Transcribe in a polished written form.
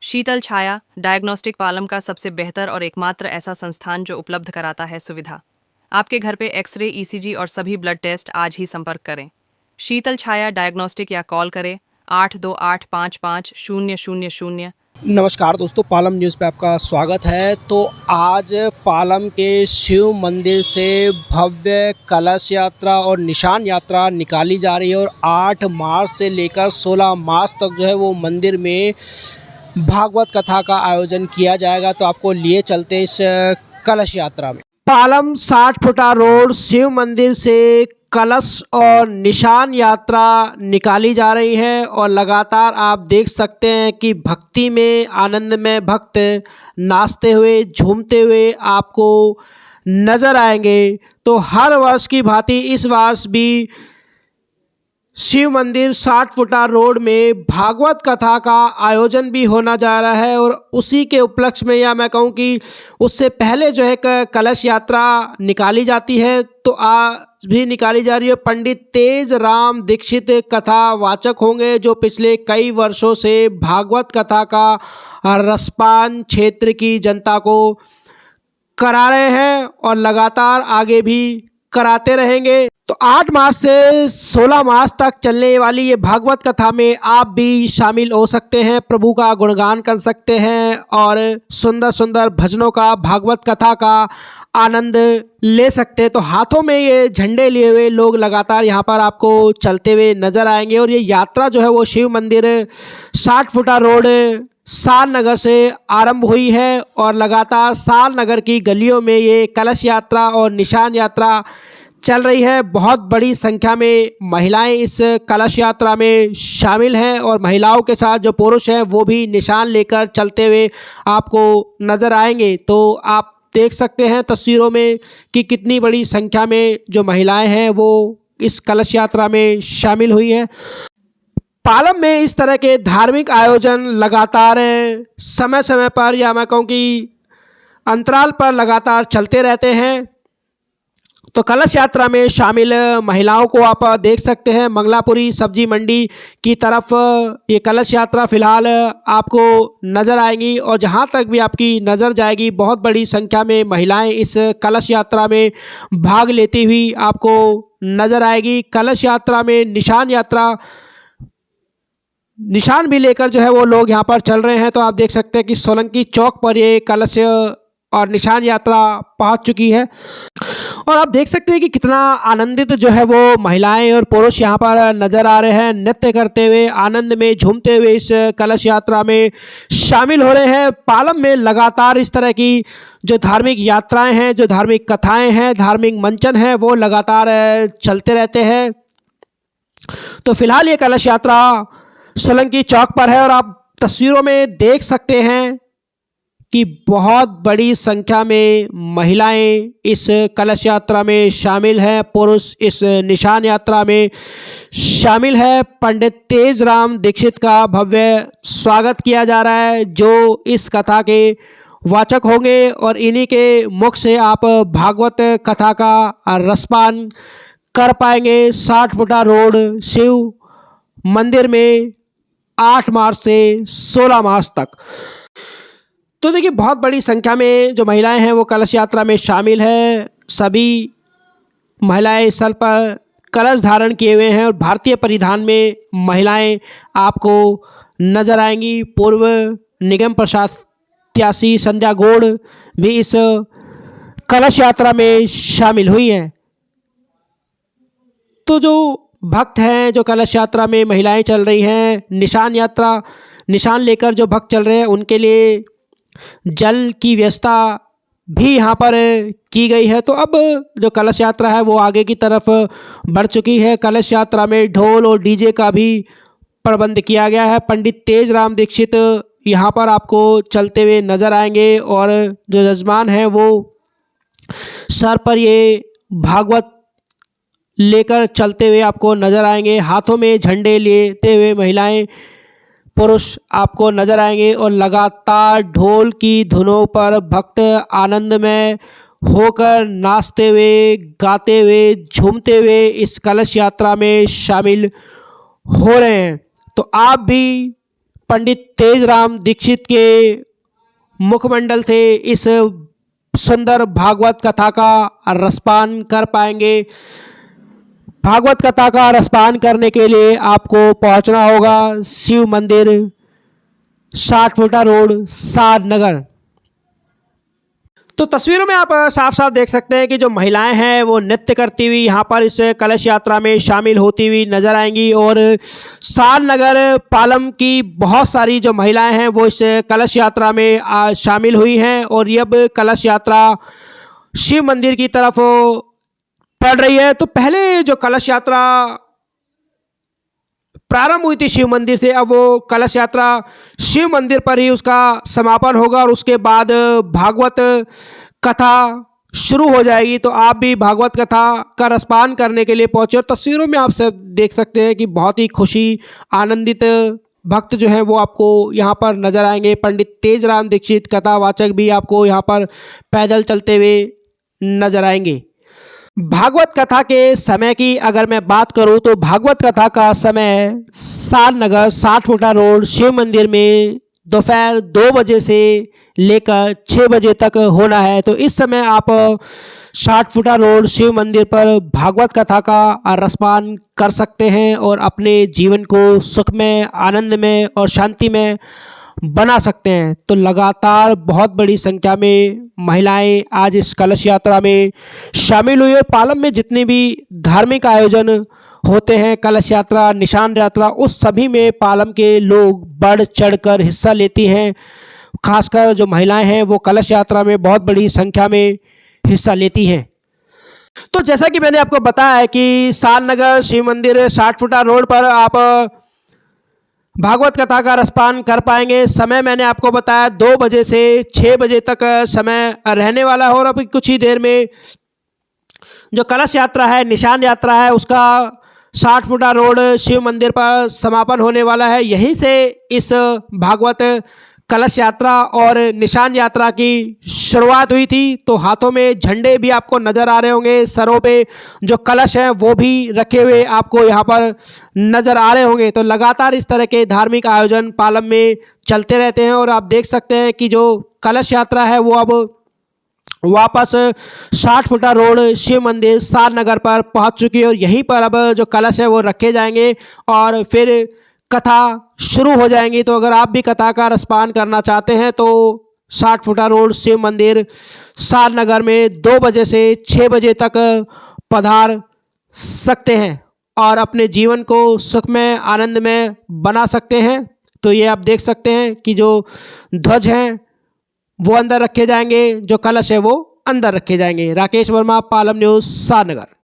शीतल छाया diagnostic Palam का सबसे बेहतर और एकमात्र ऐसा संस्थान जो उपलब्ध कराता है सुविधा। आपके घर पे एक्सरे, ईसीजी और सभी ब्लड टेस्ट। आज ही संपर्क करें शीतल छाया डायग्नोस्टिक या कॉल करें 82855000। नमस्कार दोस्तों, पालम न्यूज़ पे आपका स्वागत है। तो आज पालम के शिव मंदिर से भव्य कलश यात्रा और निशान यात्रा निकाली जा रही है और 8 मार्च से लेकर 16 मार्च तक जो है वो मंदिर में भागवत कथा का आयोजन किया जाएगा। तो आपको लिए चलते हैं इस कलश यात्रा में। पालम 60 फुटा रोड शिव मंदिर से कलश और निशान यात्रा निकाली जा रही है और लगातार आप देख सकते हैं कि भक्ति में, आनंद में भक्त नाचते हुए, झूमते हुए आपको नज़र आएंगे। तो हर वर्ष की भांति इस वर्ष भी शिव मंदिर 60 फुटा रोड में भागवत कथा का आयोजन भी होना जा रहा है और उसी के उपलक्ष्य में, या मैं कहूँ कि उससे पहले जो है कलश यात्रा निकाली जाती है। तो आज भी निकाली जा रही है। पंडित तेज राम दीक्षित कथा वाचक होंगे जो पिछले कई वर्षों से भागवत कथा का रसपान क्षेत्र की जनता को करा रहे हैं और लगातार आगे भी कराते रहेंगे। तो 8 मार्च से 16 मार्च तक चलने वाली ये भागवत कथा में आप भी शामिल हो सकते हैं, प्रभु का गुणगान कर सकते हैं और सुंदर सुंदर भजनों का, भागवत कथा का आनंद ले सकते हैं। तो हाथों में ये झंडे लिए हुए लोग लगातार यहाँ पर आपको चलते हुए नजर आएंगे और ये यात्रा जो है वो शिव मंदिर 60 फुटा रोड साल नगर से आरंभ हुई है और लगातार साल नगर की गलियों में ये कलश यात्रा और निशान यात्रा चल रही है। बहुत बड़ी संख्या में महिलाएं इस कलश यात्रा में शामिल हैं और महिलाओं के साथ जो पुरुष हैं वो भी निशान लेकर चलते हुए आपको नज़र आएंगे। तो आप देख सकते हैं तस्वीरों में कि कितनी बड़ी संख्या में जो महिलाएं हैं वो इस कलश यात्रा में शामिल हुई हैं। पालम में इस तरह के धार्मिक आयोजन लगातार समय समय पर, या मैं कहूँ कि अंतराल पर लगातार चलते रहते हैं। तो कलश यात्रा में शामिल महिलाओं को आप देख सकते हैं। मंगलापुरी सब्जी मंडी की तरफ ये कलश यात्रा फिलहाल आपको नज़र आएंगी और जहां तक भी आपकी नज़र जाएगी बहुत बड़ी संख्या में महिलाएं इस कलश यात्रा में भाग लेती हुई आपको नज़र आएगी। कलश यात्रा में निशान भी लेकर जो है वो लोग यहाँ पर चल रहे हैं। तो आप देख सकते हैं कि सोलंकी चौक पर ये कलश और निशान यात्रा पहुँच चुकी है और आप देख सकते हैं कि कितना आनंदित जो है वो महिलाएं और पुरुष यहाँ पर नज़र आ रहे हैं, नृत्य करते हुए, आनंद में झूमते हुए इस कलश यात्रा में शामिल हो रहे हैं। पालम में लगातार इस तरह की जो धार्मिक यात्राएं हैं, जो धार्मिक कथाएं हैं, धार्मिक मंचन हैं, वो लगातार चलते रहते हैं। तो फिलहाल ये कलश यात्रा सोलंकी चौक पर है और आप तस्वीरों में देख सकते हैं कि बहुत बड़ी संख्या में महिलाएं इस कलश यात्रा में शामिल हैं, पुरुष इस निशान यात्रा में शामिल है। पंडित तेज राम दीक्षित का भव्य स्वागत किया जा रहा है जो इस कथा के वाचक होंगे और इन्हीं के मुख से आप भागवत कथा का रसपान कर पाएंगे। 60 फुटा रोड शिव मंदिर में 8 मार्च से 16 मार्च तक। तो देखिए बहुत बड़ी संख्या में जो महिलाएं हैं वो कलश यात्रा में शामिल है। सभी महिलाएं स्थल पर कलश धारण किए हुए हैं और भारतीय परिधान में महिलाएं आपको नजर आएंगी। पूर्व निगम प्रशासी संध्या गौड़ भी इस कलश यात्रा में शामिल हुई हैं। तो जो भक्त हैं, जो कलश यात्रा में महिलाएं चल रही हैं, निशान लेकर जो भक्त चल रहे हैं उनके लिए जल की व्यवस्था भी यहाँ पर की गई है। तो अब जो कलश यात्रा है वो आगे की तरफ बढ़ चुकी है। कलश यात्रा में ढोल और डीजे का भी प्रबंध किया गया है। पंडित तेज राम दीक्षित यहाँ पर आपको चलते हुए नज़र आएंगे और जो यजमान हैं वो सर पर ये भागवत लेकर चलते हुए आपको नज़र आएंगे। हाथों में झंडे लेते हुए महिलाएं, पुरुष आपको नजर आएंगे और लगातार ढोल की धुनों पर भक्त आनंद में होकर नाचते हुए, गाते हुए, झूमते हुए इस कलश यात्रा में शामिल हो रहे हैं। तो आप भी पंडित तेजराम दीक्षित के मुखमंडल से इस सुंदर भागवत कथा का रसपान कर पाएंगे। भागवत कथा का रसपान करने के लिए आपको पहुंचना होगा शिव मंदिर, 60 फुटा रोड, सारनगर। तो तस्वीरों में आप साफ साफ देख सकते हैं कि जो महिलाएं हैं वो नृत्य करती हुई यहाँ पर इस कलश यात्रा में शामिल होती हुई नजर आएंगी। और सारनगर पालम की बहुत सारी जो महिलाएं हैं वो इस कलश यात्रा में शामिल हुई हैं। और ये अब कलश यात्रा शिव मंदिर की तरफ पड़ रही है। तो पहले जो कलश यात्रा प्रारंभ हुई थी शिव मंदिर से, अब वो कलश यात्रा शिव मंदिर पर ही उसका समापन होगा और उसके बाद भागवत कथा शुरू हो जाएगी। तो आप भी भागवत कथा का रसपान करने के लिए पहुंचे। और तस्वीरों में आप सब देख सकते हैं कि बहुत ही खुशी आनंदित भक्त जो है वो आपको यहाँ पर नजर आएंगे। पंडित तेजराम दीक्षित कथावाचक भी आपको यहाँ पर पैदल चलते हुए नजर आएंगे। भागवत कथा के समय की अगर मैं बात करूं तो भागवत कथा का समय सारनगर 60 फुटा रोड शिव मंदिर में दोपहर 2 बजे से लेकर 6 बजे तक होना है। तो इस समय आप 60 फुटा रोड शिव मंदिर पर भागवत कथा का रसपान कर सकते हैं और अपने जीवन को सुखमय, आनंदमय और शांति में बना सकते हैं। तो लगातार बहुत बड़ी संख्या में महिलाएं आज इस कलश यात्रा में शामिल हुई है। पालम में जितने भी धार्मिक आयोजन होते हैं, कलश यात्रा, निशान यात्रा, उस सभी में पालम के लोग बढ़ चढ़कर हिस्सा लेती हैं। खासकर जो महिलाएं हैं वो कलश यात्रा में बहुत बड़ी संख्या में हिस्सा लेती हैं। तो जैसा कि मैंने आपको बताया है कि सारनगर शिव मंदिर 60 फुटा रोड पर आप भागवत कथा का रसपान कर पाएंगे। समय मैंने आपको बताया 2 बजे से 6 बजे तक समय रहने वाला है। और अभी कुछ ही देर में जो कलश यात्रा है, निशान यात्रा है, उसका 60 फुटा रोड शिव मंदिर पर समापन होने वाला है। यहीं से इस भागवत कलश यात्रा और निशान यात्रा की शुरुआत हुई थी। तो हाथों में झंडे भी आपको नज़र आ रहे होंगे, सरों पे जो कलश हैं वो भी रखे हुए आपको यहाँ पर नज़र आ रहे होंगे। तो लगातार इस तरह के धार्मिक आयोजन पालम में चलते रहते हैं। और आप देख सकते हैं कि जो कलश यात्रा है वो अब वापस 60 फुटा रोड शिव मंदिर सारनगर पर पहुँच चुकी है। और यहीं पर अब जो कलश है वो रखे जाएंगे और फिर कथा शुरू हो जाएंगी। तो अगर आप भी कथा का रसपान करना चाहते हैं तो 60 फुटा रोड शिव मंदिर सारनगर में 2 बजे से 6 बजे तक पधार सकते हैं और अपने जीवन को सुखमय, आनंदमय बना सकते हैं। तो ये आप देख सकते हैं कि जो ध्वज हैं वो अंदर रखे जाएंगे, जो कलश है वो अंदर रखे जाएंगे। राकेश वर्मा, पालम न्यूज़, सारनगर।